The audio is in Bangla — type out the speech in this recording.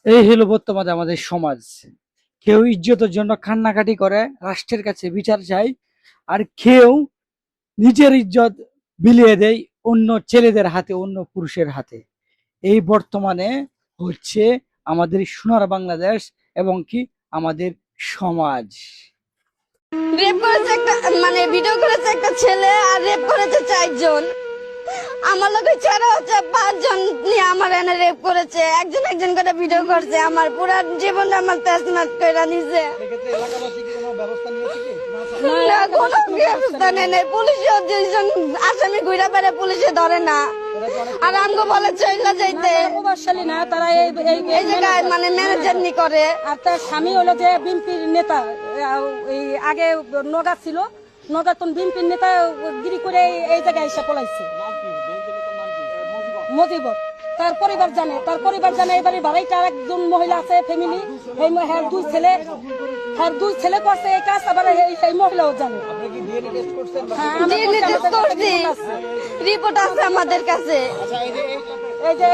এই হলো বর্তমানে আমাদের সমাজ। কেউ ইজ্জতের জন্য কান্নাকাটি করে, রাষ্ট্রের কাছে বিচার চায়, আর কেউ নিজের ইজ্জত বিলিয়ে দেয় অন্য ছেলেদের হাতে, অন্য পুরুষের হাতে। এই বর্তমানে হচ্ছে আমাদের সোনার বাংলাদেশ এবং কি আমাদের সমাজ। রেপ করেছে একটা, মানে ভিডিও করেছে একটা ছেলে, আর রেপ করেছে 4 জন। আমার লোকের ছাড়া হচ্ছে 5 জন নিয়ে আমার এনে রেপ করেছে। একজন একজন করে ভিডিও করছে, আমার পুরো জীবন আমার তেজনাট করে নিছে। না, কোনো ব্যবস্থা নেই নাই। পুলিশও 2 জন আসামি ঘুরে বেড়ে পুলিশে ধরে না, আর আমগো বলে চলে যাইতে। প্রভাবশালী না তারা এই জায়গায় মানে ম্যানেজার নি করে। আর তার স্বামী হলো যে বিএনপির নেতা, এই আগে নগা ছিল, নগাতন বিএনপির নেতা গিরি করে এই জায়গায় এসে পলাইছে মজিবর। তার পরিবার জানে এবারে বাড়িতে আর একজন মহিলা আছে ফ্যামিলি, হ্যাঁ 2 ছেলে করছে এই কাজ, আবার এই মহিলাও জানে। হ্যাঁ, রিপোর্ট আছে আমাদের কাছে। এই যে